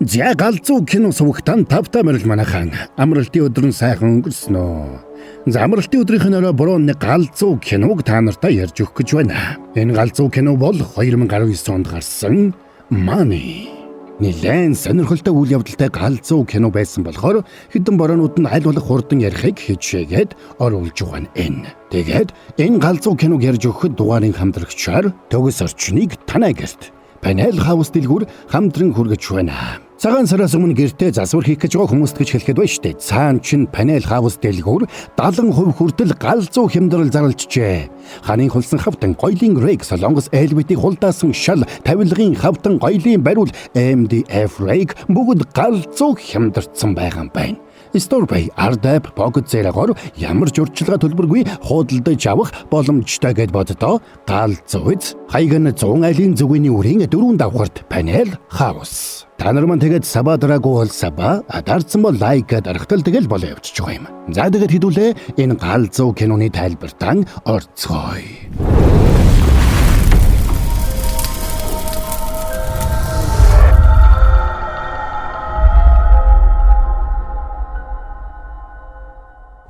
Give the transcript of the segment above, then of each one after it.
За галзуу кино сувагтан тавтай морил манайхан амралтын өдөр нь сайхан өнгөрсөн үү. За амралтын өдрийнх нь орой буруу нэг галзуу киног та нартай ярьж өгөх гэж байна. Энэ галзуу кино бол 2019 онд гарсан Money. Нилээн сонирхолтой үйл явдалтай галзуу кино байсан болохоор хэдэн бороонууд нь аль болох хурдан ярихыг хичээгээд оруулж байгаа нь. Тэгээд энэ галзуу киног ярьж өгөхөд дугаарын хамтрагчаар төгс орчныг танай гэрт Панел хаус дэлгүүр хамтран хүргэж байна. Цагаан сараас өмнө гэртээ засвар хийх гэж байгаа хүмүүст гэж хэлэхэд байна штэ. Цаан чин Панел хаус дэлгүүр 70% хүртэл галзуу хямдрал зарлжжээ. Ханын хулсан хавтан гоёлын рэг солонгос элбитийг хулдаасан шал тавилгын хавтан гоёлын бариул MDF рэг бүгд галзуу хямдарсан байгаа юм байна. Storbay ардап погд зэрэгоор ямар ч урьдчилгаа төлбөргүй худалдаж авах боломжтой гэд боддоо галзууз хайган 100 айлын зүгэний үрийн 4 давхарт Панел хаус. Та нар маань тэгээд сабадраагүй бол саба адарсан бол лайк гэд арахтал тэгэл болоо явчих байгаа юм. За тэгээд хэдүүлээ энэ галзуу киноны тайлбартан орцгоё.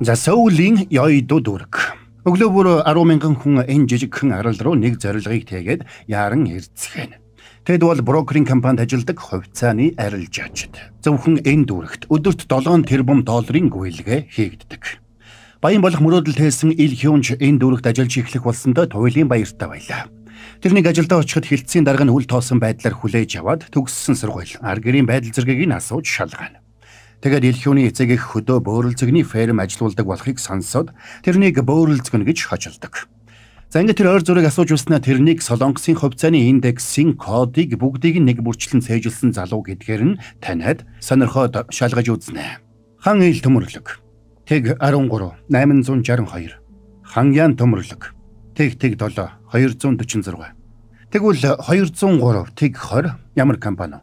За Сөүлийн ёйдуу дүрэг. Өглөө бүр 10,000 хүн энэ жижигхэн арал руу нэг зорилгыг тэгээд яран ирцгэн. Тэд бол брокеринг компанид ажилладаг хувьцааны арилжаачид. Зөвхөн энэ дүрэгт өдөрт 7 тэрбум долларын гүйлгээ хийгддэг. Баян болох мөрөөдөл хэлсэн Ил Хёнж энэ дүрэгт ажиллаж эхлэх болсондоо туйлын баяртай байлаа. Тэрнийг ажилдаа очиход хилцээний дарга нь үл тоосон байдлаар хүлээж аваад төгссөн сургууль аргэрийн байдал зэргийг нь асууж шалгана. Тэгээд Ил Хёний эцэг их хөдөө бөөрөлцөгний ферм ажилуулдаг болохыг сонсоод тэрнийг бөөрөлцгөн гэж хочилдог. За ингээд тэр ойр зүрийг асууж уснаа тэрнийг Солонгосын хувьцааны индексийн кодыг бүгдийг нэг бүрчлэн цээжилсэн залуу гэдгээр нь таниад сонирхоод шалгаж үзнэ. Хан Ил төмөрлөг. Тэг 13 862. Хан Ян төмөрлөг. Тэг 7 246. Тэгвэл 203 тэг 20 ямар компани?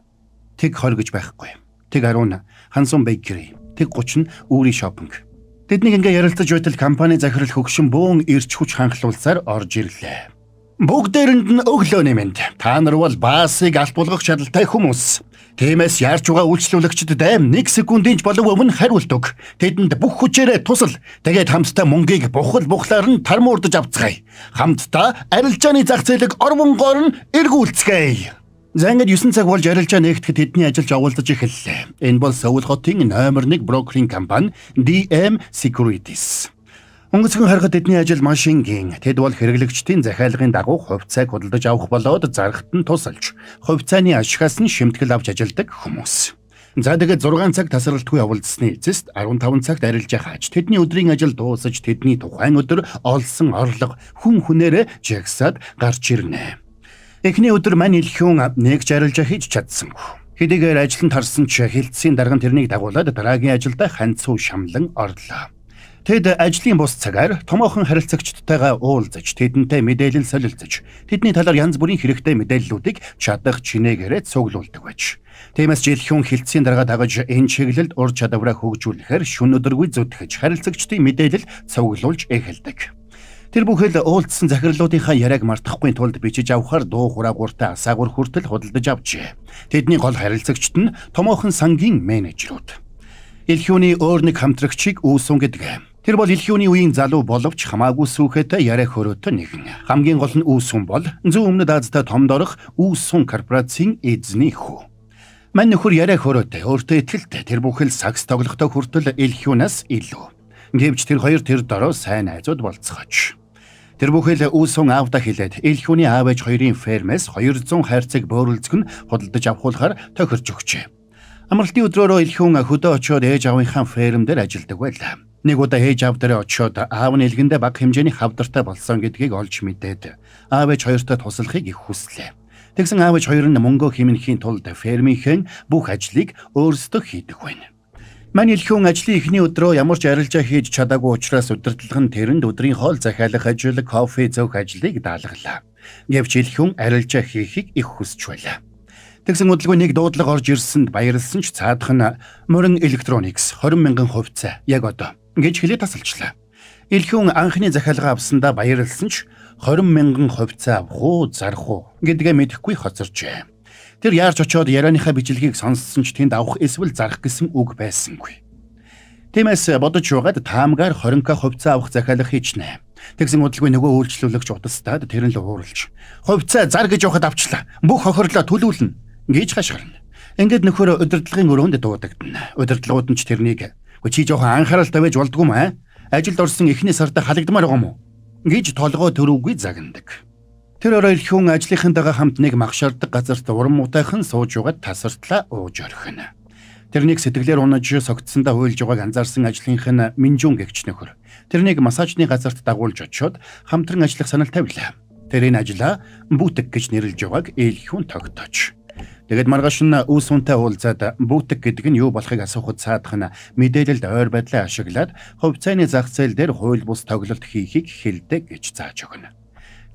Тэг 20 гэж байхгүй. Тэг 10 Хансон Бейкери, тэг 30 Үүрийн шопинг. Тэднийг ингээ ярилцаж байтал компани захирал хөгшин бөөн ирч хүч ханхлуулсаар орж ирлээ. Бүгдээрэнд нь өглөө нэмэнд. Та нар бол баасыг алт болгох чадaltaй хүмүүс. Тиймээс яарч байгаа үйлчлүүлэгчд дайм 1 секундын ч болов өмнө хариулт өг. Тэдэнд бүх хүчээрээ тусал. Тэгээд хамтдаа мөнгийг бухлаар нь тармуурдаж авцгаая. Хамтдаа арилжааны зах зээлийг орвонгоор нь эргүүлцгээе. За ингээд 9 цаг болж арилжаа нэгтгэхэд тэдний ажилч оволдож эхэллээ. Энэ бол Сөүл хотын номер 1 брокеринг компани DM Securities. Өнгөцгөн харахад тэдний ажил маш энгийн. Тэд бол хэрэглэгчдийн захиалгын дагуу хувьцааг худалдаж авах болоод зарахт нь тусалж, хувьцааны ашигаас нь шимтгэл авч ажилдаг хүмүүс. За тэгээд 6 цаг тасралтгүй оволдсны эцэст 15 цагт арилжаа хааж тэдний өдрийн ажил дуусаж тэдний тухайн өдөр олсон орлого хүн хүнээрээ жагсаад гарч ирнэ. Эхний өдөр мань Ил Хён нэгж арилжаа хийж чадсангүй. Хэдийгээр ажланд харсан ч хилцээний дарга тэрнийг дагуулад дараагийн ажилдаа ханцуу шамлан орлоо. Тэд ажлын бус цагаар томоохон харилцагчдтайгаа уулзаж, тэдэнтэй мэдээлэл солилцож, тэдний талаар янз бүрийн хэрэгтэй мэдээллүүдийг чадах чинээгээрээ цуглуулдаг байж. Тиймээс Ил Хён хилцээний дарга дагаж энэ чиглэлд ур чадвараа хөгжүүлэхээр шүн өдөргүй зүтгэж харилцагчдын мэдээлэл цуглуулж эхэлдэг. Тэр бүхэл уулзсан захирлуудынхаа яриаг мартахгүй тулд бичиж авахар дуу хураагууртай асаагур хүртэл худалдаж авчээ. Тэдний гол харилцагчид нь томоохон сангийн менежерүүд. Ил Хёний өөр нэг хамтрагчийг үүсэн гэдэг. Тэр бол Ил Хёний үеийн залуу боловч хамаагүй сүүхэтэ яриа хөрөөтэй нэгэн. Хамгийн гол нь үүсэн бол зүүн өмнөд Азтай томдорох үүсэн корпорацийн эзний хүү. Мань нөхөр яриа хөрөөтэй өөртөө итгэлтэй тэр бүхэл сакс тоглохтой хүртэл Ил Хёнаас илүү. Гэвч тэр хоёр тэр дороо сайн найзууд болцгооч. Тэр бүхэл үүсэн аавда хэлээд Ил Хёний аав ээж хоёрын фермээс 200 хайрцаг бөөрөлцгөн худалдаж авахулахаар тохирч өгчээ. Амралтын өдрөөрөө Ил Хён хөдөө очиод ээж аавынхаа фермдэр ажилладаг байлаа. Нэг удаа ээж аав дээр очиод аав нь илгэндээ бага хэмжээний хавдартай болсон гэдгийг олж мэдээд аав ээж хоёртой туслахыг их хүслээ. Тэгсэн аав ээж хоёр нь мөнгө хэмнэхийн тулд фермийнхэн бүх ажлыг өөрсдөө хийдэг байна. Мань Ил Хён ажлын эхний өдрөө ямар ч арилжаа хийж чадаагүй учраас удирдлага нь тэрэнд өдрийн хоол захиалах ажил, кофе зөөх ажлыг даалгалаа. Гэвч Ил Хён арилжаа хийхийг их хүсэж байлаа. Тэгсэн удалгүй нэг дуудлага орж ирсэнд баярлсан ч цаадах нь Морин Electronics 20,000 хувьцаа яг одоо гэж хэлээ тасалчлаа. Ил Хён анхны захиалга авсандаа баярлсан ч 20,000 хувьцаа авах уу, зарах уу гэдгээ мэдэхгүй хоцорчээ. Тэр яарч очоод ярианыхаа бичлэгийг сонссон ч тэнд авах эсвэл зарах гэсэн үг байсангүй. Тиймээс бодож байгаад таамгаар 20к хувьцаа авах захиалга хийчнэ. Тэгсэн удалгүй нөгөө үйлчлүүлэгч удастаад тэр нь л ууралж хувьцаа зар гэж явахад авчлаа. Бүх хохирлоо төлүүлнэ гэж хашгирна. Ингээд нөхөр удирдлагын өрөөнд дуудагдана. Удирдлагууд нь ч тэрнийг чи жоохон анхаарал тавьж болдгоо юм аа? Ажилд орсон эхний сарда халагдмаар байгаа юм уу? Гэж толгой төрөвгүй загнадаг. Тэр орой хүн ажлынхантайгаа хамт нэг магшаардаг газарт уран мутайхан сууж угаад тасартлаа ууж орхино. Тэрнийг сэтгэлээр унаж согтсондоо хуйлж байгааг анзаарсан ажлынх нь Минжун гэгч нөхөр. Тэрнийг массажны газарт дагуулж очиод хамтран ажиллах санал тавилаа. Тэр энэ ажлаа бүүтэг гэж нэрлэж байгааг ээлхүүн тогтооч. Тэгэд маргааш нь үүс үнтэй уулзаад бүүтэг гэдэг нь юу болохыг асуухад цаадах нь мэдээлэлд ойр байдлаа ашиглаад хувьцааны зах зээл дээр хууль бус тоглолт хийхийг хэлдэг гэж зааж өгнө.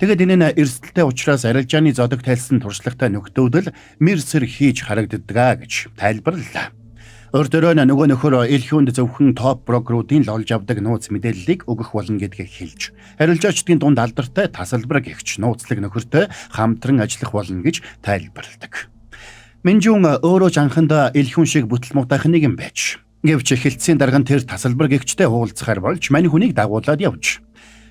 Тэгэд энэ нь эрсдэлтэй учраас арилжааны зодог тайлсан туршлагатай нөхдөөдөл мэрсэр хийж харагддаг гэж тайлбарлалаа. Өөрөөр нөгөө нөхөр ээлхүүнд зөвхөн топ брокеруудын л олж авдаг нууц мэдээллийг өгөх болно гэдгийг хэлж, арилжаачдын дунд алдартай тасалбар гэгч нууцлаг нөхөртэй хамтран ажиллах болно гэж тайлбарладаг. Минжун өөрөө ч анхандаа ээлхүүн шиг бүтэл мутайхан нэг юм байж. Гэвч эхэлцсийн дарга нь тэр тасалбар гэгчтэй уулзахаар болж мань хүнийг дагуулад явж.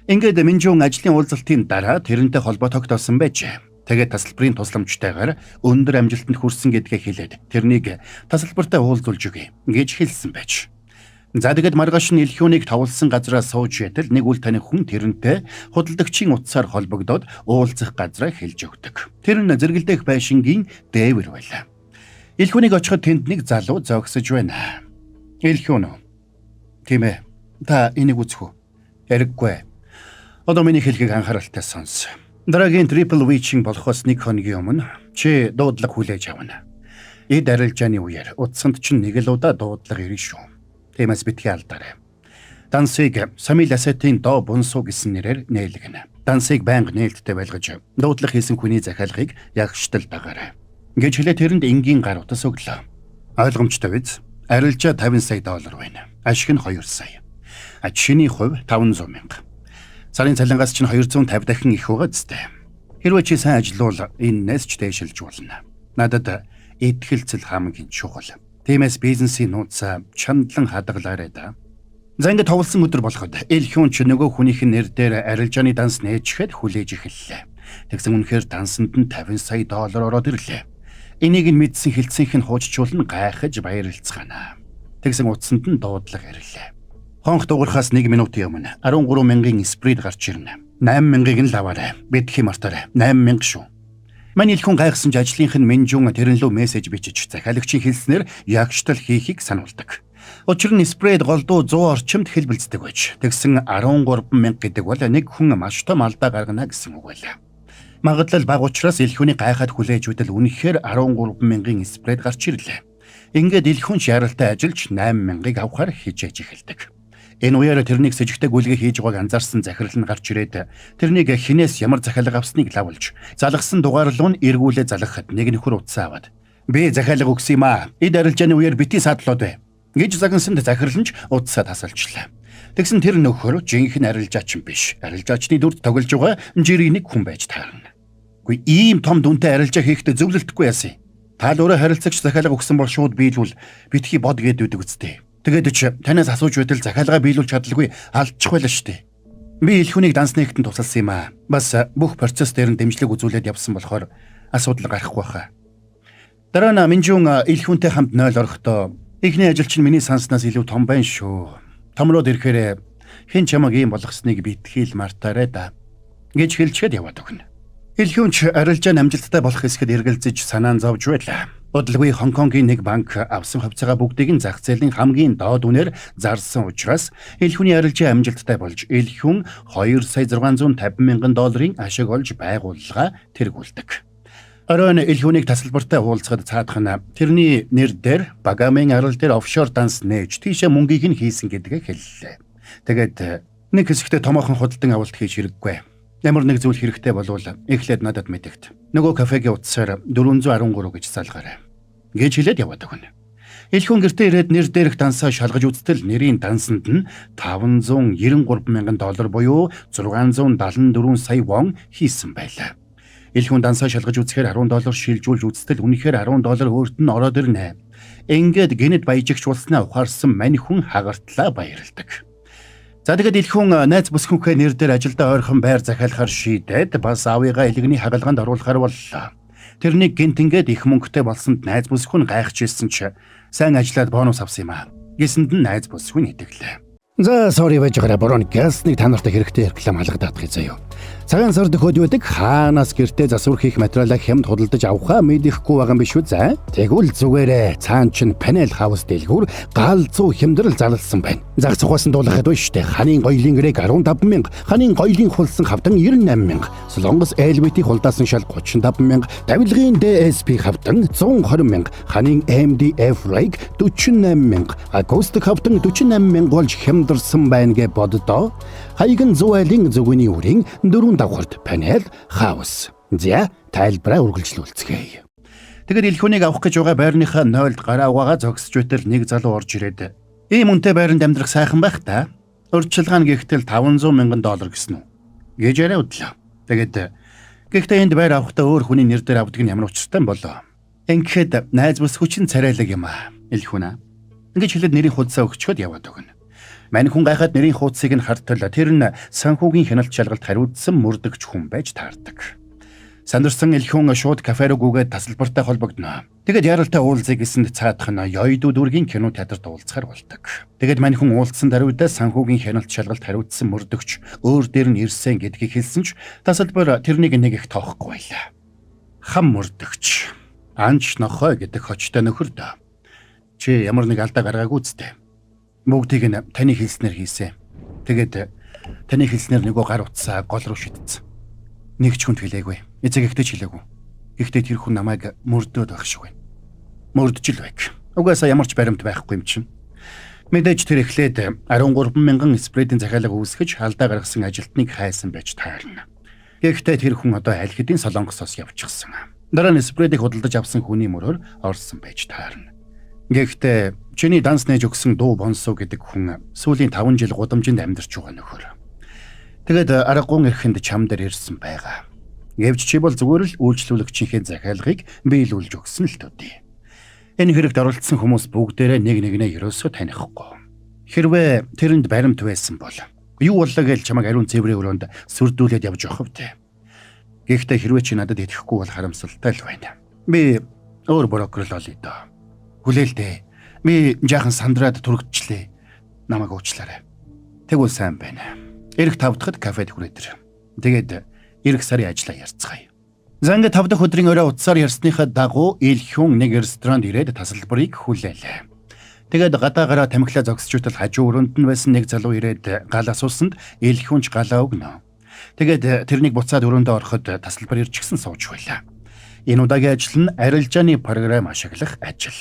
Ингээд Минжун ажлын уулзалтын дараа тэрнтэй холбоо тогтоосон байжээ. Тэгээд тасалбарын тусламжтайгаар өндөр амжилтанд хүрсэн гэдгээ хэлээд тэрнийг тасалбартай уулзуулж өгье гэж хэлсэн байж. За тэгээд маргааш нь ээлхүүнийг тавлсан газараа сууж ятал нэг үл таних хүн тэрнтэй худалдагчийн утсаар холбогдоод уулзах газраа хэлж өгдөг. Тэр нь зэрэгэлдэх байшингийн дээвэр байлаа. Ээлхүүнийг очиход тэнд нэг залуу зогсож байна. Ээлхүүн үү? Тийм ээ. Та энийг үзэх үү? Яриггүй. Одоо миний хэлхийг анхааралтай сонс. Дараагийн трипл вичинг болохоос нэг хоногийн өмнө чи дуудлага хүлээж авна. Эд арилжааны үеэр утсанд чинь нэг л удаа дуудлага ирнэ шүү. Тиймээс битгий алдаарай. Дансыг Самил Асатын доо бунсуу гэсэн нэрээр нээлгэнэ. Дансыг байнга нээлттэй байлгаж дуудлага хийсэн хүний захиалгыг ягштал дагаарай. Гэж хэлээ тэрэнд энгийн гар утас өглөө. Ойлгомжтой биз? Арилжаа $50 сая байна. Ашиг нь 2 сая. Чиний хувь 500 мянга. Сарын цалингаас чинь 250 дахин их байгаа зү. Хэрвээ чи сайн ажиллавал энэс ч дэшилж болно. Надад итгэлцэл хамгийн чухал. Тиймээс бизнесийн нууцаа чандлан хадгалаарай да. За ингэ товлсон өдөр болоход ээлхүүн ч нөгөө хүнийх нь нэр дээр арилжааны данс нээжхэд хүлээж эхэллээ. Тэгсэн үнэхээр дансанд нь $50 сая ороод ирлээ. Энийг нь мэдсэн хилцэнх нь хууччулна гайхаж баярлцгаана. Тэгсэн утсанд нь дуудлага ирлээ. Хонх дуурахаас 1 минутын өмнө 13,000 сприд гарч ирнэ. 8,000-ыг нь лаваарай. Бидхи мартаарай. 8,000 шүү. Манай илхэн гайхсан ч ажлынх нь Минжун тэрнлүү мессеж бичиж захиалагчийн хэлснээр ягштал хийхийг сануулдаг. Учир нь спред голдуу 100 орчимд хэлбэлцдэг байж. Тэгсэн 13,000 гэдэг бол нэг хүн маш том алдаа гаргана гэсэн үг байлаа. Магадлал бага учраас илхүүний гайхаад хүлээж үдэл үнэхээр 13,000 спред гарч ирлээ. Ингээд илхүүн шааралтай ажиллаж 8,000-ыг авахар хижээж эхэлдэг. Энэ үеэр тэрнийг сэжигтэй гүйлгээ хийж байгааг анзаарсан захирал нь гарч ирээд тэрнийг хинээс ямар захиалга авсныг лавлж залгасан дугаарлуу нь эргүүлээ залгахад нэг нөхөр утсаа аваад би захиалга өгсөн юм аа. Эд арилжааны үеэр бити саадлууд бай гэж загнасанд захирал нь ч утсаа тасалчлаа. Тэгсэн тэр нөхөр жинхэнэ арилжаач юм биш. Арилжаачны дүрд тоглож байгаа жирийн нэг хүн байж таарна. Үгүй ийм том дүнтэй арилжаа хийхдээ зөвлөлтгүй яасан. Та л өөрөө харилцагч захиалга өгсөн бол шууд биелүүл битгий бод гэдэг үстэй. Тэгээд ч танаас асууж байтал захиалгаа биелүүлж чадлагүй алдчих байлаа шүү дээ. Би илхүүнийг данс нэгтэн тусалсан юм аа. Бас бүх процесс дээр нь дэмжлэг үзүүлээд явсан болохоор асуудал гарахгүй хаа. Дараа нь Минжун илхүүнтэй хамт 0 орохдоо ихний ажилчин миний санснаас илүү том байна шүү. Томроод ирэхээр хэн чамаг ийм болгосныг битгийл мартаарай да гэж хэлчихэд яваад өгнө. Илхүүнч арилжаа амжилттай болох хэсгэд эргэлзэж санаан зовж байлаа. Удалгүй Хонконгийн нэг банк авсан хувьцаагаа бүгдийг нь зах зээлийн хамгийн доод үнээр зарсан учраас илхүүний арилжаа амжилттай болж илхүүн $2,650,000 ашиг олж байгууллага тэргүүлдэг. Оройн илхүүнийг тасалбартай уулзахад цаадах нь тэрний нэр дээр Багамын арал дээр офшор данс нээж тийшээ мөнгийг нь хийсэн гэдгээ хэллээ. Тэгээд нэг хэсэгтээ томоохон худалдан авалт хийж хэрэггүй. Ямар нэг зүйл хэрэгтэй болвол эхлээд надад мэдэгт. Нөгөө кафегийн утсаар 413 гэж залгаарай. Гэж хэлээд яваад өгнө. Илхүүн гэртээ ирээд нэр дээрх дансаа шалгаж үзтэл нэрийн дансанд нь $593,000 буюу $674 сая вон хийсэн байлаа. Ил хүн дансаа шалгаж үзэхээр $10 шилжүүлж үзтэл үнэхээр $10 өөрт нь ороод ирнэ. Ингээд гинэд баяжигч болсноо ухаарсан мань хүн хагартлаа баярладаг. За тэгээд ил хүн найз бүсгүнхээ нэр дээр ажилдаа ойрхон байр захиалахар шийдээд бас аавыгаа илгэний хагалгаанд оруулахар боллоо. Тэрнийг гинтингээд их мөнгөтэй болсонд найз бүсгүн гайхаж ирсэн ч сайн ажиллаад бонус авсан юм аа. Гэсэнд нь найз бүсгүн идэглээ. За sorry байж байгаа борон гэснийг та нартай хэрэгтэй реклам алгадаадах заяа. Цагаан сар дөхөд байдаг хаанаас гэртээ засвар хийх материалаа хямд худалдаж авахаа мэдэхгүй байгаа юм биш үү за? Тэгвэл зүгээрээ цаан чин панел хаус дэлгүүр галзуу хямдрал зарласан байна. Зах цухаас нь дуулахад байна штэ. Ханийн гоёлын гэрэг 15,000, ханийн гоёлын хулсан хавтан 98,000, Солонгос LVT хулдаасан шал 35,000, давилгын DSP хавтан 120,000, ханийн MDF rake 48,000, акустик хавтан 48,000 болж хямдарсан байна гэж боддоо. Хаягн зуайлын зүгүний үрийн 4 давхарт панел хаус. За тайлбараа үргэлжлүүлцгээе. Тэгэд ил хүнийг авах гэж байгаа байрныхаа 0-д гараа угаага зогсож байтал нэг залуу орж ирээд ийм үнэтэй байранд амьдрах сайхан байх та. Урьдчилгаан гихтэл $500,000 гэсэн үү гэж яриа удлаа. Тэгэд гэхдээ энд байр авахдаа өөр хүний нэр дээр авдаг нь ямар учиртай болоо. Ингээд найз бүс хүчин царайлаг юм аа. Ил хүн аа. Ингээд хэлээд нэрийн хуудасаа өгчхөд яваад өгнө. Мань хүн гайхаад нэрийн хуудсыг нь хартал тэр нь санхүүгийн хяналт шалгалт хариуцсан мөрдөгч хүн байж таардаг. Сандарсан ил хүн шууд кафе руу гүгээд тасалбартай холбогдно. Тэгэд яралтай уулзъя гэсэнд цаадах нь Ёйду дүүргийн кино театрт уулзахаар болдог. Тэгэд мань хүн уулзсан даруйдаа санхүүгийн хяналт шалгалт хариуцсан мөрдөгч өөр дээр нь ирсэн гэдгийг хэлсэн ч тасалбар тэрнийг нэг их тоохгүй байлаа. Хам мөрдөгч анч нохой гэдэг хочтой нөхөр дөө. Чи ямар нэг алдаа гаргаагүй зү? Бүгдийг нь таны хэлснээр хийсэн. Тэгээд таны хэлснээр нөгөө гар утсаа гол руу шидсэн. Нэг ч хүнд хэлээгүй. Эцэг ихтэй ч хэлээгүй. Гэхдээ тэр хүн намайг мөрдөөд байх шиг байна. Мөрдөж л байг. Угаасаа ямар ч баримт байхгүй юм чинь. Мэдээж тэр эхлээд 13,000 спрейдийн захиалга үүсгэж алдаа гаргасан ажилтныг хайсан байж таарна. Гэхдээ тэр хүн одоо аль хэдийн Солонгосоос явчихсан. Дараа нь спрейдийг худалдаж авсан хүний мөрөөр орсон байж таарна. Гэхдээ чиний данс нээж өгсөн дуу бонсоо гэдэг хүн сүүлийн 5 жил гудамжинд амьдарч байгаа нөхөр. Тэгээд аргагуун эрхэнд чам дээр ирсэн байгаа. Гэвч чи бол зүгээр л үйлчлүүлэгчийнхээ захиалгыг биелүүлж өгсөн л төдий. Энэ хэрэгт оролцсон хүмүүс бүгдээрээ нэг нэгнээ ерөөсөө танихгүй. Хэрвээ тэрэнд баримт байсан бол юу боллоо гэж чамайг ариун цэврийн өрөөнд сүрдүүлээд явж явах вэ? Гэхдээ хэрвээ чи надад итгэхгүй бол харамсалтай л байна. Би өөр брокер л олъё доо. Хүлээлдэ. Би жаахан сандраад түрэгдчихлээ. Намайг уучлаарай. Тэгвэл сайн байна. Ирэх 5 дахьд кафед хүрээд ир. Тэгээд ирэх сарын ажлаа ярьцгаая. За ингээд 5 дахь өдрийн орой утсаар ярьсныхаа дагуу ил хүн нэг ресторанд ирээд тасалбарыг хүлээлээ. Тэгээд гадаагараа тамхилаа зогсож байтал хажуу өрөөнд нь байсан нэг залуу ирээд гал асуусанд ил хүнч галаа өгнө. Тэгээд тэрнийг буцаад өрөөндөө ороход тасалбар ирчихсэн сууж байлаа. Энэ удаагийн ажил нь арилжааны програм ашиглах ажил.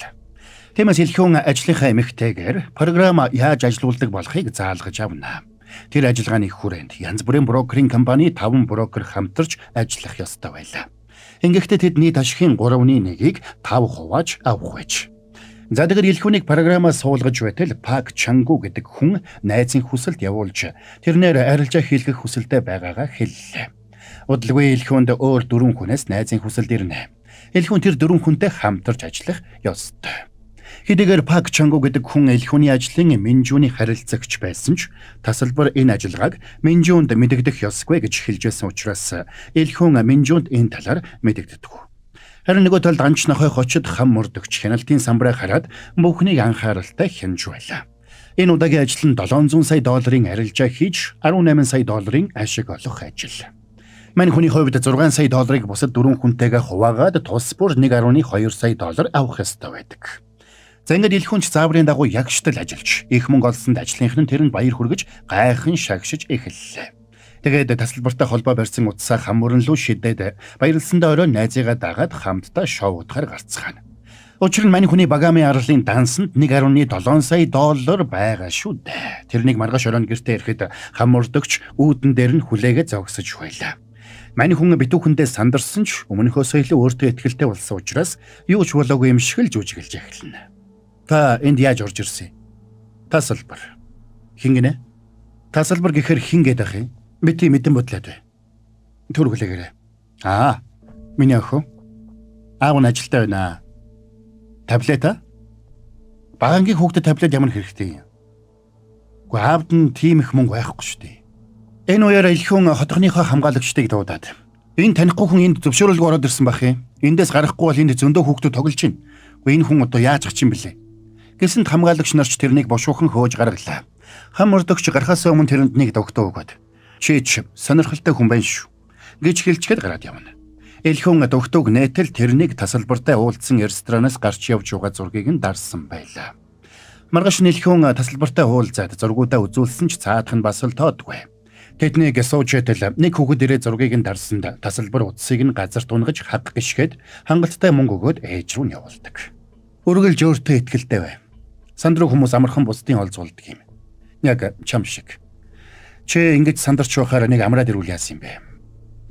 Тиймээс ил хүн ажлынхаа эмэгтэйгээр програм яаж ажилуулдаг болохыг заалгаж авна. Тэр ажиллагааны хүрээнд янз бүрийн брокерийн компани 5 брокер хамтарч ажиллах ёстой байлаа. Ингэхдээ тэд нийт ашигын 3/1-ийг 5 хувааж авах байж. За тэгэхээр ил хүнийг програмаас суулгаж байтал Пак Чангу гэдэг хүн найзын хүсэлд явуулж тэрнээр арилжаа хийлгэх хүсэлтэй байгаагаа хэллээ. Удалгүй ил хүнд өөр 4 хүнээс найзын хүсэлд ирнэ. Ил хүн тэр 4 хүнтэй хамтарч ажиллах ёстой. Хэдийгээр Пак Чангу гэдэг хүн ил хүний ажлын Минжууны харилцагч байсан ч тасалбар энэ ажиллагааг Минжуунд мэдэгдэх ёсгүй гэж хэлж байсан учраас ил хүн Минжуунд энэ талаар мэдэгддэг. Харин нөгөө талд анч нохой хочид хам мөрдөгч хяналтын самбараа хараад бүхнийг анхааралтай хянж байлаа. Энэ удаагийн ажил нь $700 сая арилжаа хийж $18 сая ашиг олох ажил. Мань хүний хувьд $6 сая бусад 4 хүнтэйгээ хуваагаад тус бүр $1.2 сая авах ёстой байдаг. За ингээд ил хүнч зааврын дагуу ягштал ажиллаж их мөнгө олсонд ажлынх нь тэрэнд баяр хүргэж гайхан шагшиж эхэллээ. Тэгээд тасалбартай холбоо барьсан утсаа хамуурн лүү шидээд баярлсандаа орой найзыгаа дагаад хамтдаа шоудахаар гарцгаана. Учир нь мань хүний багамын арлын дансанд $1.7 сая байгаа шүү дээ. Тэрнийг маргааш оройн гэртээ ирэхэд хамуурдагч үүдэн дээр нь хүлээгээ зогсож байлаа. Мань хүн битүүхэндээ сандарсан ч өмнөхөөсөө илүү өөртөө ихтэй болсон учраас юу ч болоогүй юм шиг л жүжиглж эхэлнэ. Та энд яаж орж ирсэн? Тасалбар. Хин гинэ? Тасалбар гэхэр хин гэдэг ах юм? Би тийм мэдэн бодлоод бай. Түр хүлээгээрэй. Миний охин аав нь ажилдаа байна. Таблета? Багангийн хүүхдэд таблет ямар хэрэгтэй юм? Гэхдээ аавд нь тийм их мөнгө байхгүй шүү дээ. Энэ үеэр элхэн хотгоныхоо хамгаалагчдыг дуудаад энэ танихгүй хүн энд зөвшөөрөлгүй ороод ирсэн байх юм. Эндээс гарахгүй бол энд зөндөө хүүхдүүд тоглож байна. Гэхдээ энэ хүн одоо яаж ах юм бэлээ? Гэсэнд хамгаалагч нарч тэрнийг бошуухан хөөж гаргалаа. Хам мөрдөгч гарахаас өмнө тэрэнд нэг догтоо өгөөд чи сонирхолтой хүн байна шүү гэж хэлчихэд гараад явна. Элхэн догтоог нээтэл тэрнийг тасалбартай уулзсан ресторанаас гарч явж байгаа зургийг нь дарсан байлаа. Маргааш нь элхэн тасалбартай уулзаад зургуудаа үзүүлсэн ч цаадах нь бас л тоодгүй. Тэднийг суучэтэл нэг хүүхэд ирээ зургийг нь дарсанд тасалбар утсыг нь газарт унгаж хаг гიშгээд хангалттай мөнгө өгөөд ээж рүү нь явуулдаг. Үргэлж өөртөө итгэлтэй бай. Санд руу хүмүүс амархан бусдын олзуулдаг юм. Яг чам шиг. Чи ингэж сандарч байхаар нэг амраад ирүүл яасан юм бэ?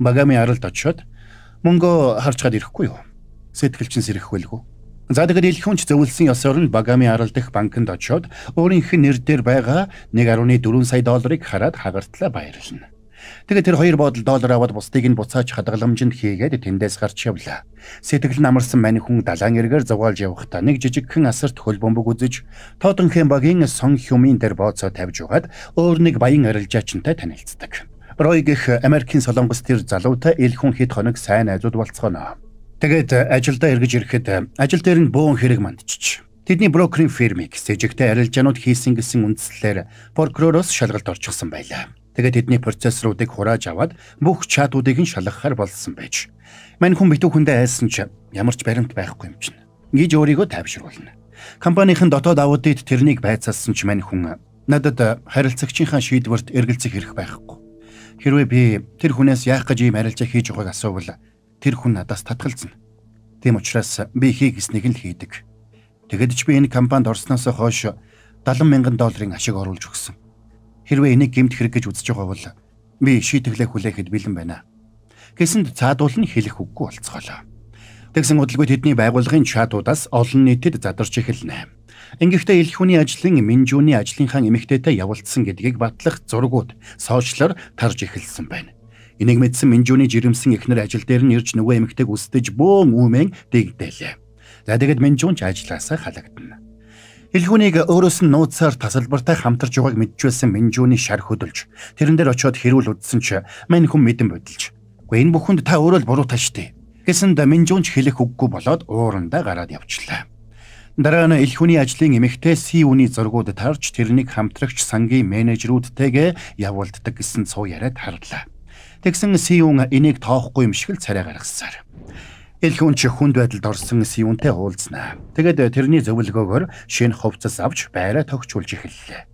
Багами аралд очиод мөнгөө харчгаад ирэхгүй юу? Сэтгэл чинь сэрэх байлгүй. За тэгээд элхүнч зөвлөсөн ёсоор нь Багами арал дэх банкнд очиод өөрийнх нь нэр дээр байгаа 1.4 сая долларыг хараад хагартлаа баярлана. Тэгээд тэр 2 бодол доллар аваад бусдыг нь буцааж хадгаламжинд хийгээд тэндээс гарч явлаа. Сэтгэл нь амарсан мань хүн далайн эргээр зугаалж явахдаа нэг жижигхэн асарт хөл бөмбөг үзэж Тоттенхэм багийн Сон Хюмин дээр бооцоо тавьж угаад өөр нэг баян арилжаачинтай танилцдаг. Рой гэх Америкийн солонгос тэр залуутай элхэн хэд хоног сайн найзууд болцгоно. Тэгээд ажилдаа эргэж ирэхэд ажил дээр нь бөөн хэрэг мандчиж. Тэдний брокерийн фирмийг сэжигтэй арилжаанууд хийсэн гэсэн үндслээр прокуророос шалгалт орчихсон байлаа. Тэгээд тэдний процессоруудыг хурааж аваад бүх чатуудыг нь шалгахаар болсон байж. Мань хүн битүү хүндээ айлсан ч ямар ч баримт байхгүй юм чинь. Гэж өөрийгөө тайвшруулна. Компанийн дотоод аудит тэрнийг байцаасан ч мань хүн надад харилцагчийнхаа шийдвэрт эргэлзэх хэрэг байхгүй. Хэрвээ би тэр хүнээс яах гэж ийм арилжаа хийж байгааг асуувал тэр хүн надаас татгалзна. Тийм учраас би хийх гэснийг нь л хийдэг. Тэгэд ч би энэ компанид орсноос хойш $70,000 ашиг оруулж өгсөн. Хэрвээ энийг гэмт хэрэг гэж үзэж байгаа бол би шийтгэлээ хүлээхэд бэлэн байна. Гэсэнд цаадуул нь хэлэх үггүй болцгоолоо. Тэгсэн удалгүй тэдний байгууллагын чатуудаас олон нийтэд задарч эхэлнэ. Ингэхдээ элхүүний ажлын Минжүүний ажлынхаа эмэгтэйтэй явуулсан гэдгийг батлах зургууд сошиалор тарж эхэлсэн байна. Энийг мэдсэн Минжүүний жирэмсэн эхнэр ажил дээр нь ирж нөгөө эмэгтэйг үстэж бөөн үмэн дэгдээлээ. За тэгэд Минжүүн ч ажилласаа халагдана. Элхүүнийг өөрөөс нь нууцаар тасалбартай хамтарч байгааг мэдчихсэн Минжүүний шар хөдөлж тэрэн дээр очиод хэрүүл үдсэн ч мань хүн мэдэн бодилж. Гэхдээ энэ бүхэнд та өөрөө л буруутай штэ. Гэсэнд Минжүүн ч хэлэх үггүй болоод уурандаа гараад явчлаа. Дараа нь элхүүний ажлын эмэгтэй СУ-ний зургууд тарж тэрнийг хамтрагч сангийн менежерүүдтэйгээ явуулдаг гэсэн цуу яриад харлаа. Тэгсэн СУ энийг тоохгүй юм шиг л царай гаргасаар. Элхүүн ч хүнд байдалд орсон СУ-нтэй уулзнаа. Тэгээд тэрний зөвлөгөөгөөр шинэ хувцас авч байраа тогтчулж эхэллээ.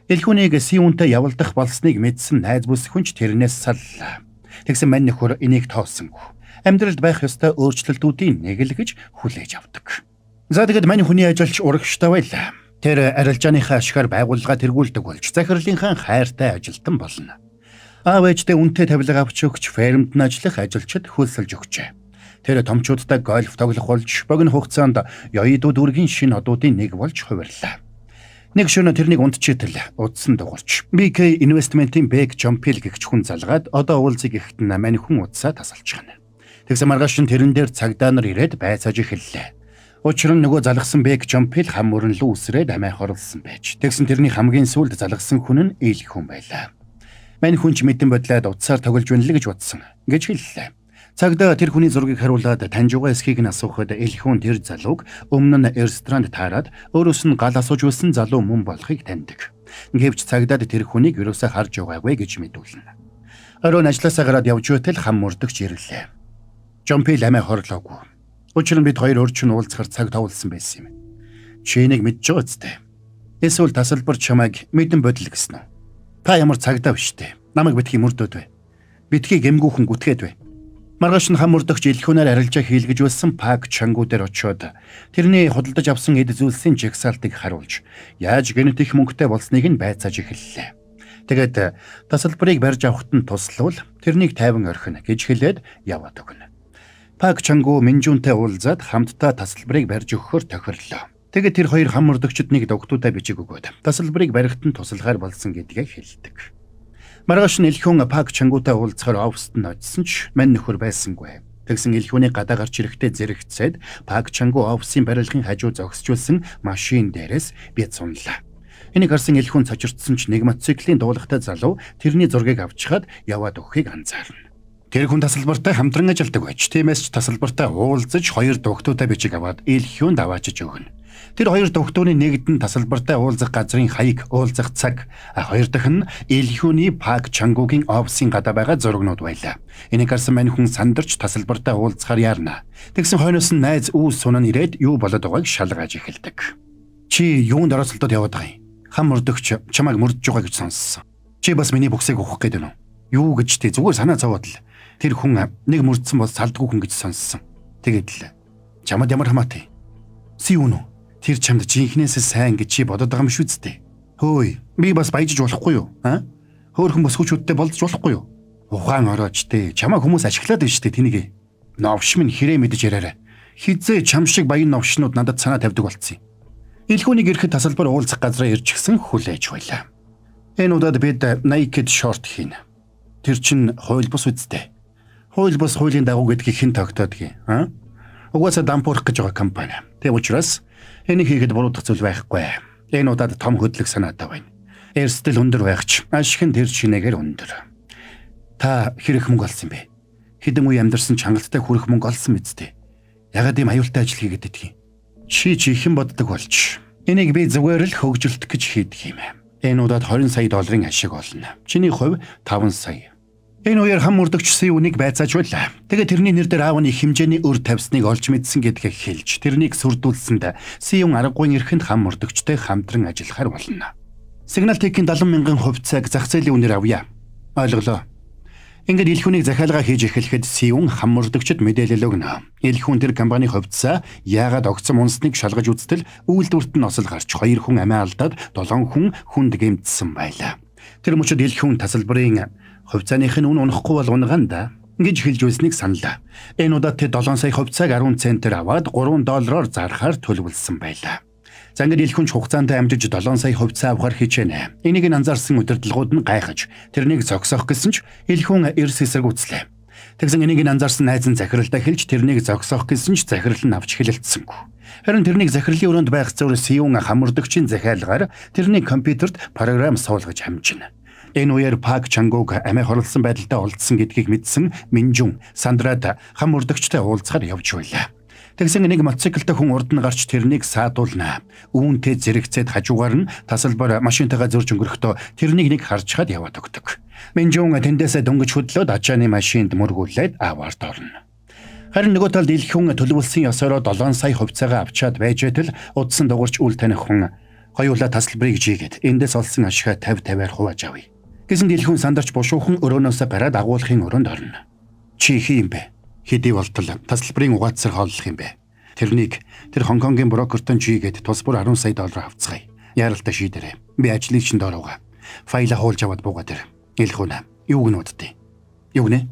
Элхүүнийг СУ-нтэй явуулдах болсныг мэдсэн найз бүс хүнч тэрнээс саллаа. Тэгсэн мань нөхөр энийг тоосонгүй. Амьдралд байх ёстой өөрчлөлтүүдийн нэг л гэж хүлээж авдаг. За тэгэд мань хүний ажилч урагштай байлаа. Тэр арилжааныхаа ашгаар байгууллага тэргүүлдэг болж захирлынхаа хайртай ажилтан болно. Аав ээжтэй үнэтэй тавилга авч өгч фермд нь ажиллах ажилчид хөлсөлж өгчээ. Тэр томчуудтай гольф тоглох болж богино хугацаанд ёидууд үргийн шинэ одуудын нэг болж хувирлаа. Нэг шөнө тэрнийг унтчитэл удсан дуурч BK Investment-ийн Бэг Жомпил гэгч хүн залгаад одоо уулзыг ихт нь мань хүн удсаа тасалчихна. Тэгсэн маргааш нь тэрэн дээр цагдаа нар ирээд байцааж эхэллээ. Учир нь нөгөө залгсан Бэг Жомпил хам мөрөнлөө үсрээд амиа хорлсон байж. Тэгсэн тэрний хамгийн сүүлд залгсан хүн нь Ээл хүн байлаа. Мань хүн ч мэдэн бодлоод утсаар тоглож байна л гэж бодсон гэж хэллээ. Цагдаа тэр хүний зургийг харуулад таньж байгаа эсхийг нь асуухад элхэн тэр залууг өмнө нь ресторанд таарад өөрөөс нь гал асууж байсан залуу мөн болохыг таньдаг. Гэвч цагдаад тэр хүнийг юусаа харж байгаагүй гэж мэдүүлнэ. Оройн ажилласаа гараад явж байтал хам мөрдөгч ирлээ. Жомпил амиа хорлоогүй. Учир нь бид хоёр өөрчн уулзахар цаг товлсон байсан юм. Чи энийг мэдж байгаа үстэй. Эсвэл тасалбар чамайг мэдэн бодол гэсэн үү? Та ямар цагдаа биш үү? Намайг битгий мөрдөөд бай. Битгий гэмгүүхэн гүтгээд бай. Маргааш нь хам мөрдөгч элхүүнээр арилжаа хийлгэж байсан Пак Чангу дээр очиод тэрний худалдаж авсан эд зүйлсийн жагсаалтыг харуулж яаж гэнэт их мөнгөтэй болсныг нь байцааж эхэллээ. Тэгээд тасалбарыг барьж авахт нь туславал тэрнийг тайван орхино гэж хэлээд яваад өгнө. Пак Чангу Минжүүнтэй уулзаад хамтдаа тасалбарыг барьж өгөхөөр тохирлоо. Тэгээд тэр хоёр хам мөрдөгчд нэг догтуудаа бичиг өгөөд тасалбарыг барихт нь тусалгаар болсон гэдгийг хэлдэг. Маргааш нь элхэн Пак Чангутай уулзахаар оффист нь очсон ч мань нөхөр байсангүй. Тэгсэн элхүүний гадаа гарч ирэхдээ зэрэгцээд Пак Чангу офисын барилгын хажуу зогсжуулсан машин дээрээс бие цунлаа. Энийг харсан элхүүн цочирдсан ч нэг мотоциклийн дуулахтай залуу тэрний зургийг авчгаад яваад өгөхийг анзаарна. Тэр хүн тасалбартай хамтран ажилладаг байж, тиймээс ч тасалбартай уулзаж хоёр дугтуутай бичиг аваад элхүүнд аваачиж өгнө. Тэр хоёр дугтууны нэгд нь тасалбартай уулзах газрын хаяг, уулзах цаг, хоёр дахь нь элхүүний Пак Чангугийн офисын гадаа байгаа зургнууд байлаа. Энийг харсан мань хүн сандарч тасалбартай уулзахаар яарна. Тэгсэн хойноос нь найз үүс сунан ирээд юу болоод байгааг шалгаж эхэлдэг. Чи юунд оролцолтод яваад байгаа юм? Хам мөрдөгч чамайг мөрдөж байгаа гэж сонссон. Чи бас миний бүксийг ухах гээд байна уу? Юу гэж тий зүгээр санаа зовоод л. Тэр хүн нэг мөрдсөн бол салдгүй хүн гэж сонссон. Тэгээд л чамд ямар хамаатай? Си юу нөө? Тэр чамд жинхнээсээ сайн гэж чи бодоод байгаа юм шүү дээ. Хөөе, би бас баяжиж болохгүй юу? Хөөхөн бос хүчүүдтэй болдож болохгүй юу? Ухаан орооч дээ. Чамаа хүмүүс ашиглаад байна шүү дээ тэнийг. Новш минь хэрэг мэдэж яраарай. Хизээ чам шиг баян новшнууд надад санаа тавьдаг болцсон юм. Илхүүнийг ирэхэд тасалбар уулзах газраа ирж гисэн хүлээж байлаа. Энэ удаад бид naked short хийнэ. Тэр чин хууль бус үсттэй. Хууль бус хуулийн дагуу гэдгийг хэн тогтоодгийг? Угаасаа дампуурах гэж байгаа компани. Тэг учраас энийг хийхэд буруудах зүйл байхгүй. Энэ удаад том хөдлөх санаатай байна. Эрсдэл өндөр байхч ашиг нь тэр шинэгээр өндөр. Та хэрэг мөнгө олсон бэ? Хэдэн үе амьдарсан чангалтай хүрэх мөнгө олсон мэт. Ягаад ийм аюултай ажил хийгээд идэх юм? Чи ихэн боддог болж. Энийг би зүгээр л хөгжүүлэх гэж хийдэг юм. Энэ удаад 20 сая долларын ашиг олно. Чиний хувь 5 сая. Энэ үеэр хам мөрдөгчсөн үнийг байцааж байлаа. Тэгээд тэрний нэр дээр аав нь их хэмжээний өр тавьсныг олж мэдсэн гэдгийг хэлж тэрнийг сүрдүүлсэнд Сиюн аргагүй эрхэнд хам мөрдөгчтэй хамтран ажиллахаар болно. Сигнал Текийн 70,000 хувьцааг зах зээлийн үнээр авъя. Ойлголоо. Ингээд элхүүнийг захиалга хийж эхлэхэд Сиюн хам мөрдөгчд мэдээлэл өгнө. Элхүүн тэр компани хувьцаа яагаад огцом унсныг шалгаж үзтэл үйлдвэрт нь осол гарч 2 хүн амиа алдаад 7 хүн хүнд гэмтсэн байлаа. Тэр мөчөд элхүүн тасалбарын хувьцааных нь үн унахгүй бол унганда гэж хэлж үзснийг саналаа. Энэ удаад тэд 7 сая хувьцааг 10 центээр аваад $3 зархаар төлөвлөсөн байлаа. За ингээд элхүүн хугацаанд амжиж 7 сая хувьцаа авахар хичээнэ. Энийг нь анзаарсан удирдлагууд нь гайхаж тэрнийг зогсоох гэсэн ч элхүүн эрс эсэргүүцлээ. Тэгсэн энийг нь анзаарсан найз нь захиралтай хэлж тэрнийг зогсоох гэсэн ч захирал нь авч хэлэлцсэнгүй. Харин тэрнийг захирлын өрөөнд байх зур Сиюн хаммөрдөгчийн захиалгаар тэрний компьютерт програм суулгаж хамжина. Энэ үеэр Пак Чангуг амиа хорлсон байдалтай олдсон гэдгийг мэдсэн Минжун Сандрад хам мөрдөгчтэй уулзахаар явж байлаа. Тэгсэн нэг мотоциклтай хүн урд нь гарч тэрнийг саадуулна. Үүнтэй зэрэгцээд хажуугаар нь тасалбар машинтайгаа зөрж өнгөрөхдөө тэрнийг нэг харж хаад яваад өгдөг. Минжун тэндээсээ дөнгөж хөдлөөд ачааны машинд мөргүүлээд аваарт орно. Харин нөгөө талд элхүүн төлөвлөсөн ёсороо 7 сая хувьцаагаа авчаад байжээтэл удсан дуурч үл таних хүн хоёулаа тасалбарыг жигээд эндээс олсон ашигаа 50-50-аар хувааж авъя. Гэсэн дэлхүүн сандарч бушуухан өрөөнөөсөө гараад агуулгын өрөөнд орно. Чи хин юм бэ? Хэдий болтол тасалбарын угаацсар хооллох юм бэ? Тэр Хонконгийн брокертон жигээд тус бүр 10 сая доллар авцгаая. Яаралтай шийдэрэй. Би ажлыг чинь доорууга. Файла хуулж аваад буугаад ир. Элхүүн юуг нь удтыг? Юуг нэ?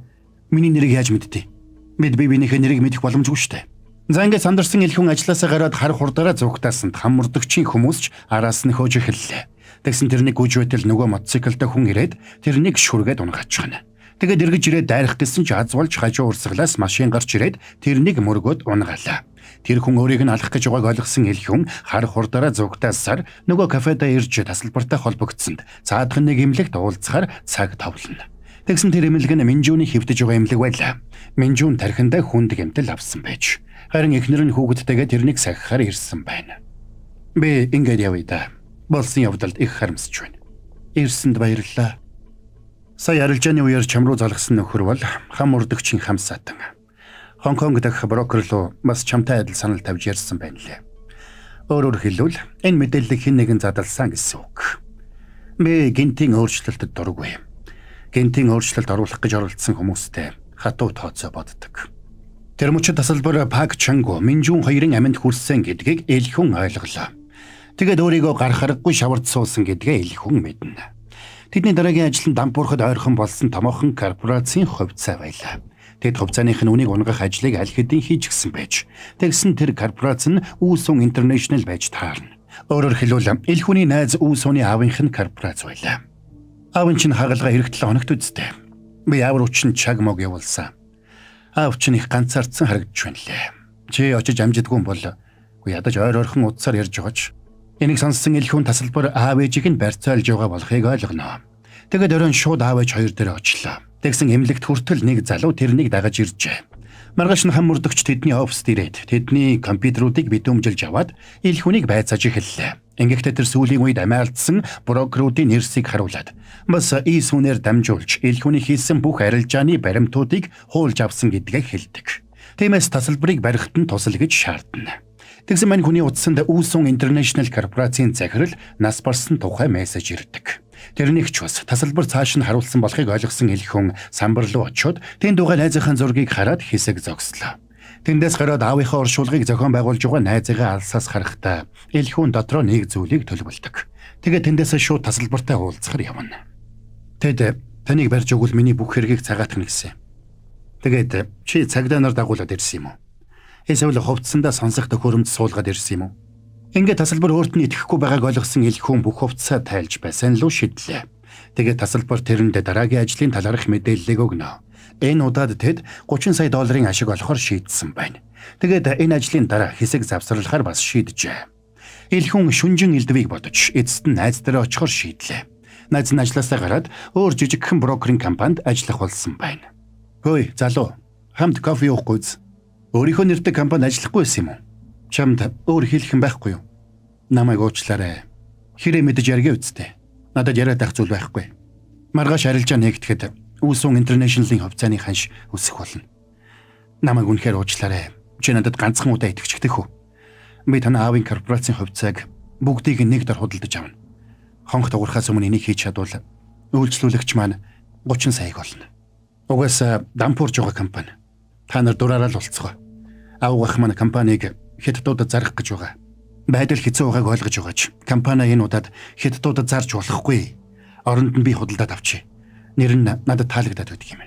Миний нэрийг яаж мэдтий? Бид бибинийхээ нэрийг мэдэх боломжгүй штэ. За ингээд сандарсан элхүүн ажилласаа гараад хар хурдаараа зүгтаасанд хам мөрдөгчийн хүмүүс ч араас нь хөөж эхэллээ. Тэгсэн тэрнийг гүйж байтал нөгөө мотоциклтай хүн ирээд тэрнийг шүргээд унгаачихна. Тэгээд эргэж ирээд дайрах гэсэн ч аз болж хажуу урсгалаас машин гарч ирээд тэрнийг мөргөөд унгаалаа. Тэр хүн өөрийг нь алах гэж байгааг ойлгосон элхүүн хар хурдаараа зүгтаасаар нөгөө кафедаа ирж тасалбартай холбогдсонд цаадхан нэг эмнэлэгт уулзахаар цаг товлно. Тэгсэн тэр эмнэлэг нь Минжуны хэвдэж байгаа эмнэлэг байлаа. Минжун тархиндаа хүнд гэмтэл авсан байж. Харин эхнэр нь хүүхэдтэйгээ тэрнийг сахихаар ирсэн байна. Би ингээд явъя да. Болсон явдалд их харамсаж байна. Ирсэнд баярлалаа. Сая арилжааны үеэр чам руу залгсан нөхөр бол хам мөрдөгчийн хам саатан. Хонконг дахь брокер руу бас чамтай адил санал тавьж ярьсан байна лээ. Өөрөөр хэлбэл энэ мэдээллийг хэн нэгэн задлсан гэсэн үг. Би гинтийн өөрчлөлтөд дургүй. Гинтийн өөрчлөлт оруулах гэж оролцсон хүмүүстэй хатуу тооцоо боддог. Тэр мөчид тасалбар Пак Чангу Минжун хоёрын аминд хүрсэн гэдгийг элхүүн ойлголоо. Тэгээд өөрийгөө гарах аргагүй шавард суусан гэдгээ элхүүн мэднэ. Тэдний дараагийн ажил нь дампуурхад ойрхон болсон томоохон корпорацийн хувьцаа байлаа. Тэд хувьцааных нь үнийг унгах ажлыг аль хэдийн хийж гисэн байж. Тэгсэн тэр корпорац нь Үүсүн Интернэшнл байж таарна. Өөрөөр хэлбэл элхүүний найз Үүсүний аавынх нь корпорац байлаа. Аав нь чинь хагалгаа эх 7 хоногт үздэй. Би аав руу чинь чаг мог явуулсан. Аав чинь их ганцаардсан харагдж байна лээ. Чи очиж амжидгүй юм бол ядаж ойрхон утсаар ярьж байгаач. Энийг сонссон элхүүн тасалбар аав ээжийг нь барьцаалж байгаа болохыг ойлгоно. Тэгээд оройн шууд аав ээж хоёр дээр очлоо. Тэгсэн эмнэлэгт хүртэл нэг залуу тэрнийг дагаж иржээ. Маргааш нь хам мөрдөгч тэдний оффист ирээд тэдний компьютеруудыг битүүмжилж аваад элхүүнийг байцааж эхэллээ. Ингэхдээ тэр сүүлийн үед амиалдсан брокеруудын нэрсийг харуулад бас ийсүүнээр дамжуулж элхүүний хийсэн бүх арилжааны баримтуудыг хуулж авсан гэдгээ хэлдэг. Тиймээс тасалбарыг барихад нь тусал гэж шаардна. Тэгсэн мань хүний утсанд Үүсүн International корпорацийн захирал нас барсан тухай мессеж ирдэг. Тэрнийг ч бас тасалбар цааш нь харуулсан болохыг ойлгосон элхүүн самбар руу очиод тэнд байгаа найзынхаа зургийг хараад хэсэг зогслоо. Тэндээс гараад аавынхаа оршуулгыг зохион байгуулж байгаа найзыгаа алсаас харахтаа элхүүн дотроо нэг зүйлийг төлөвлөдөг. Тэгээд тэндээс шууд тасалбартай уулзахаар явна. Тэд таныг барьж өгвөл миний бүх хэргийг цагаатгах гэсэн. Тэгээд чи цагдаа нар дагуулад ирсэн юм уу? Эсвэл хувцсандаа сонсох төхөөрөмж суулгаад ирсэн юм уу? Ингээд тасалбар өөрт нь итгэхгүй байгааг ойлгосон элхүүн бүх хувцсаа тайлж байсан лу шидлээ. Тэгээд тасалбар тэрэнд дараагийн ажлын талаарх мэдээллийг өгнө. Энэ удаад тэд 30 сая долларын ашиг олохоор шийдсэн байна. Тэгээд энэ ажлын дараа хэсэг завсарлахаар бас шийджээ. Элхүүн шүнжин элдвийг бодож эцэст нь найз дээр очихоор шийдлээ. Найз нь ажлаасаа гараад өөр жижигхэн брокеринг компанид ажиллах болсон байна. Хөөе, залуу. Хамт кофе уухгүй. Өөрийнхөө нэртэй компанид ажиллахгүй байсан юм уу? Чамд өөр хэлэх юм байхгүй юу? Намайг уучлаарай. Хэрэг мэдэж яргэ үсттэй. Надад яриад ах зүйл байхгүй. Маргааш арилжаа нэгтгэхэд Үүсүн International-ийн хувьцааны ханш өсөх болно. Намайг үнэхээр уучлаарай. Чи надад ганцхан удаа итгэжтэй хөө. Би танай аавын корпорацийн хувьцааг бүгдийг нэг дор худалдаж авна. Хонх дуурхаас өмнө энийг хийж чадвал үйлчлүүлэгч маань 30 саяг болно. Угаасаа дампуурж байгаа компани. Та нар дураараа л болцгоо. Аавгах маань компанийг хятадуудад зарах гэж байгаа. Байдал хэцүү байгааг ойлгож байгаач. Компани энэ удаад хятадуудад зарж болохгүй. Оронд нь би худалдаад авчи. Нэр нь надад таалагдаад байдаг юм.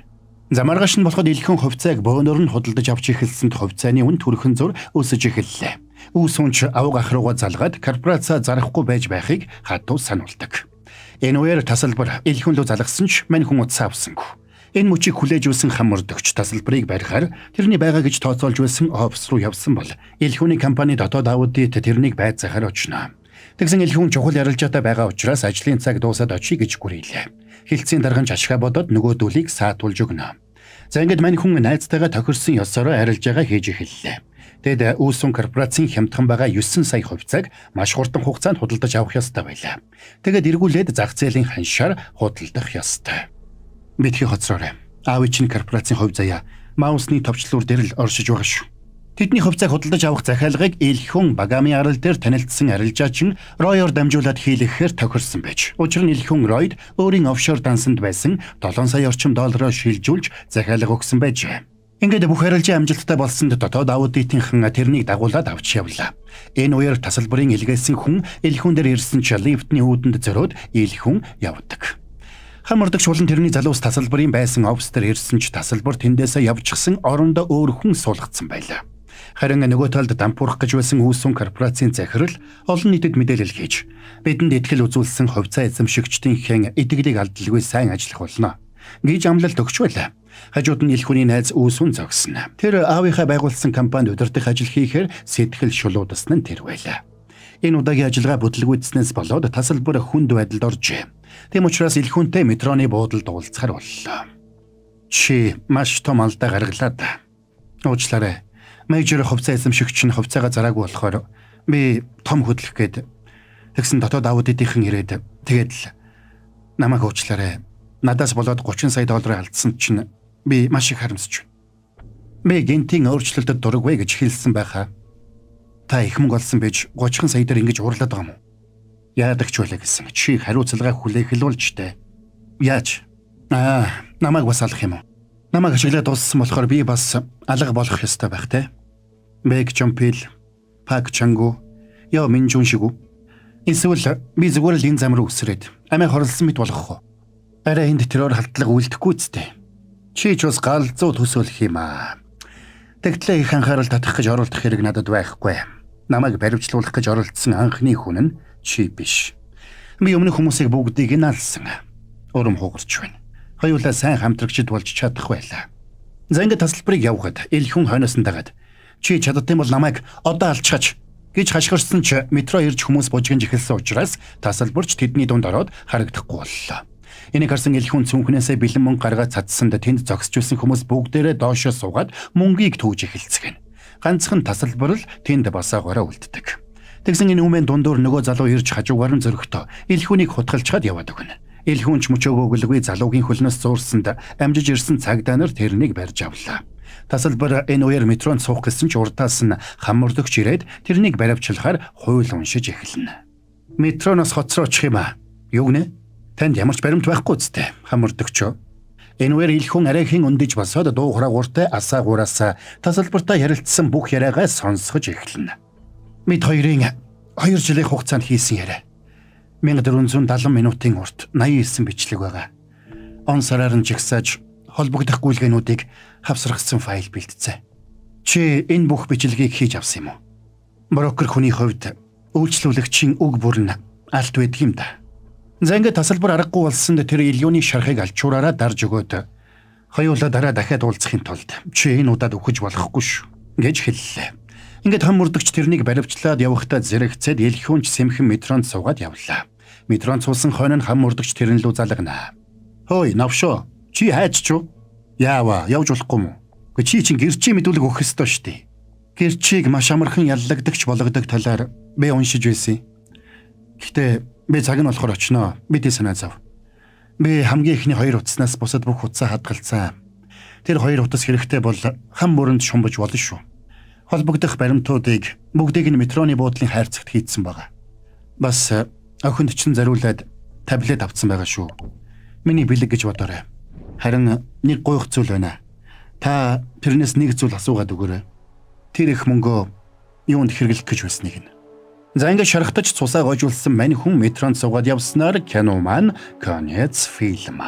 За маргааш нь болоход элхэн хувьцааг бөөнөр нь худалдаж авч эхэлсэнд хувьцааны үн төрхөн зур өсөж эхэллээ. Үүсүнч авгах руугаа залгаад корпорац зарахгүй байж байхыг хатуу сануулдаг. Энэ үеэр тасалбар элхэн лөө залгасан ч мань хүн утсаа авсангүй. Энэ мөчийг хүлээж үүсэн хам мөрдөгч тасалбарыг барихаар тэрний байгаа гэж тооцоолж байсан офис руу явсан бол элхүүний компани дотоод аудит тэрнийг байцаахаар очно. Тэгсэн элхүүн чухал ярилцаатай байгаа учраас ажлын цаг дуусаад очие гэж гүрэлээ. Хилцээний дарган ашгаа бодоод нөгөөдүүлийг саатуулж өгнө. За ингээд мань хүн найзтайгаа тохирсон ёсороо арилжаагаа хийж эхэллээ. Тэгэд Үүсүн корпорацийн хямдхан байгаа 9 сая хувьцааг маш хурдан хугацаанд худалдаж авах ёстой байлаа. Тэгэд эргүүлээд зах зээлийн ханшаар худалдах ёстой. Битгий хоцроорой. Аав чинь корпорацийн хувь заяа маусны товчлуур дээр л оршиж байгаа шүү. Тэдний хувьцааг худалдаж авах захиалгыг элхүүн Багами арал дээр танилцсан арилжаачин Ройор дамжуулаад хийлгэхээр тохирсон байж. Учир нь элхүүн Ройд өөрийн офшор дансанд байсан 7 сая орчим доллараар шилжүүлж захиалга өгсөн байжээ. Ингээд бүх арилжаа амжилттай болсонд дотоод аудитынхан тэрнийг дагуулад авч явлаа. Энэ үеэр тасалбарын илгээсэн хүн элхүүн дээр ирсэн ч лифтний үүдэнд зориод элхүүн явдаг. Хамардагч болон тэрний залуус тасалбарын байсан офис дээр ирсэн ч тасалбар тэндээсээ явчихсан орондоо өөр хүн суулгацсан байлаа. Харин нөгөө талд дампуурах гэж байсан Үүсүн корпорацийн захирал олон нийтэд мэдээлэл хийж бидэнд итгэл үзүүлсэн хувьцаа эзэмшигчдийн итгэлийг алдалгүй сайн ажиллах болно гэж амлалт өгч байлаа. Хажууд нь элхүүний найз Үүсүн зогсно. Тэр аавынхаа байгуулсан компанид удирдах ажил хийхээр сэтгэл шулуудсан нь тэр байлаа. Энэ удаагийн ажиллагаа бүтлгүйдснээс болоод тасалбар хүнд байдалд оржээ. Тэм учраас элхүүнтэй метроны буудалд уулзахаар боллоо. Чи маш том алдаа гаргалаад уучлаарай. Мейжер хувьцаа эзэмшигч нь хувьцаагаа зараагүй болохоор би том хөдлөх гээд тэгсэн дотоод аудитынхан ирээд тэгээд л намайг уучлаарай. Надаас болоод 30 сая доллар алдсан чинь би маш их харамсаж байна. Би гинтийн өөрчлөлтөд дурггүй гэж хэлсэн байхаа. Та их мөнгө олсон байж 30 сая дээр ингэж уурлаад байгаа юм уу? Яадаг ч байлаа гэсэн. Чи хариуцлага хүлээх л болж тэ. Яаж? Намайг бас алах юм уу? Намайг ашиглаад дууссан болохоор би бас алга болох ёстой байх те. Бэг Чомпил, Пак Чангу, яа Минжун шиг үү? Эсвэл би зүгээр л энэ зам руу өсрээд амиа хорлсон мэт болох уу? Арай энд террор халтлага үлдэхгүй зү. Чи ч бас галзуу төсөөлөх юм аа. Тэгтлээ их анхаарал татах гэж оролдох хэрэг надад байхгүй. Намайг баримтлуулах гэж оролдсон анхны хүн нь чи биш. Би өмнөх хүмүүсийг бүгдийг нь алсан. Урам хугарч байна. Хоёулаа сайн хамтрагчд болж чадах байлаа. За ингээд тасалбарыг явахад ил хүн хойноос нь дагаад чи чаддсан бол намайг одоо алчгаач гэж хашгирсан ч метро ирж хүмүүс бужигнж эхэлсэн учраас тасалбарч тэдний дунд ороод харагдахгүй боллоо. Энийг харсан ил хүн цүнхнээсээ бэлэн мөнгө гаргаад цацсанд тэнд зогсчихсэн хүмүүс бүгдээрээ доошоо суугаад мөнгийг түүж эхэлцгэн. Ганцхан тасалбар л тэнд басаагаараа үлддэг. Тэгсэн энэ үмэн дундуур нөгөө залуу ирж хажуугаар нь зөрөхдөө ил хүнийг хутгалчаад яваад өгнө. Ил хүнч мөчөөгөөгүй залуугийн хөлнөөс зуурсанд амжиж ирсэн цагдаа нар тэрнийг барьж авлаа. Тасалбар энэ үеэр метронд суух гэсэн ч урдаас нь хаммурдагч ирээд тэрнийг баривчлахаар хууль уншиж эхэлнэ. Метроноос хоцроо очих юм аа. Юу гэнэ? Танд ямар ч баримт байхгүй үстэй. Хаммурдагч. Энэ үеэр ил хүн арайхийн өндөж босоод дуу хураагууртай асаагуураас тасалбартаа ярилцсан бүх яриагаа сонсгож эхэлнэ. Мэд хоёрын 2 жилийн хугацаанд хийсэн яриа. 1470 минутын урт 89 бичлэг байгаа. Он сараар нь жигсааж холбогдох гүйлгээнүүдийг хавсрагсан файл бэлтцээ. Чи энэ бүх бичлэгийг хийж авсан юм уу? Брокер хүний хувьд үйлчлүүлэгчийн үг бүр нь алт байдаг юм да. За ингээд тасалбар аргагүй болсон тэр илүүний шархыг алчуураараа дарж өгөөд хоёулаа дараа дахиад уулзахын тулд чи энэ удаад өгөж болохгүй шүү гэж хэллээ. Ингээд хаммурдагч тэрнийг баривчлаад явахдаа зэрэгцээд ил хүнч сэмхэн метронд суугаад явлаа. Метронд суусан хойно хаммурдагч тэрэн лүү залгана. Хөөе, навшоо. Чи хайж чуу? Яава, явж болохгүй мүү? Чи чинь гэрчийн мэдүүлэг өгөх ёстой шүү дээ. Гэрчийг маш амархан яллагдагч болгодог талаар би уншиж байсан. Гэхдээ би цаг нь болохоор очноо. Бидний санаа зов. Би хамгийн ихний 2 утаснаас бусад бүх утсаа хадгалцсан. Тэр 2 утас хэрэгтэй бол хам мөрөнд шумбаж болно шүү. Холбогдох баримтуудыг бүгдийг нь метроны буудлын хайрцагт хийцэн байгаа. Бас охинд ч зариулаад таблет авсан байгаа шүү. Миний бэлэг гэж бодоорой. Харин нэг гуйх зүйл байна. Та тэрнээс нэг зүйл асуугаад өгөөрэй. Тэр их мөнгөө юунд хэрэглэх гэж байсныг нь. За ингээд шархтаж цусаа гойжуулсан мань хүн метронд суугаад явснаар кино маань конец фильм.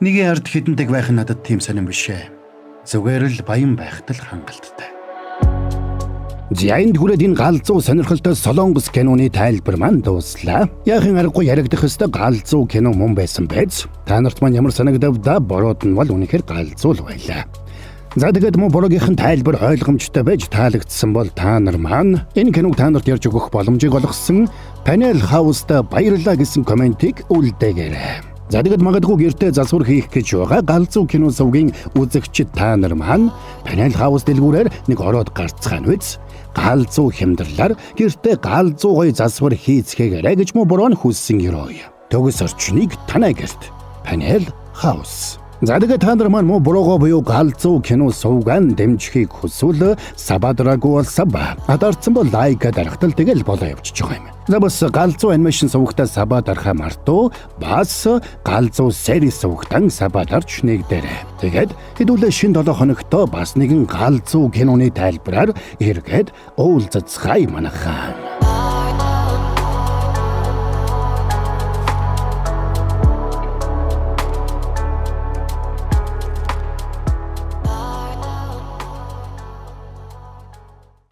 Нэгэн ард хідэндэг байх нь надад тийм сонирн бишээ. Зүгээр л баян байхад л хангалттай. Зяйнд хүрээд энэ галзуу сонирхолтой Солонгос киноны тайлбар маань дууслаа. Яахын аргагүй яригдах ёстой галзуу кино мөн байсан байц. Та нарт маань ямар санагдав да? Бороод нь бол үнэхээр галзуу л байлаа. За тэгээд мөн борогийнхэн тайлбар ойлгомжтой байж таалагдсан бол та нар маань энэ киног та нарт ярьж өгөх боломжийг олгосон Panel House-д баярлалаа гэсэн комментиг үлдээгээрэй. За тэгээд магадгүй гэртээ засвар хийх гэж байгаа галзуу кино сувгийн үзэгчид та нар маань Panel House дэлгүүрээр нэг ороод гарцгаан үз. Галзуу хямдрлаар гэртээ галзуу гоё засвар хийцгээгээрэй гэж мөн бороо нь хүссэн ёрой. Төгс орчныг танай гэрт Panel House. За тэгээд та нар маань мөн бороогоо буюу галзуу кино сувгаан дэмжихийг хүсвэл сабадраагүй бол саба. Адарсан бол лайк дарахтал тэгэл болоо явчих байгаа юм. За бас галзуу анимашн сувгтаа саба дарахаа мартуу бас галзуу сери сувгтан саба дарч нэгдэрэ. Тэгээд хэдүүлээ шин 7 хоногтоо бас нэгэн галзуу киноны тайлбараар эргээд уулзацгаая манайхаа.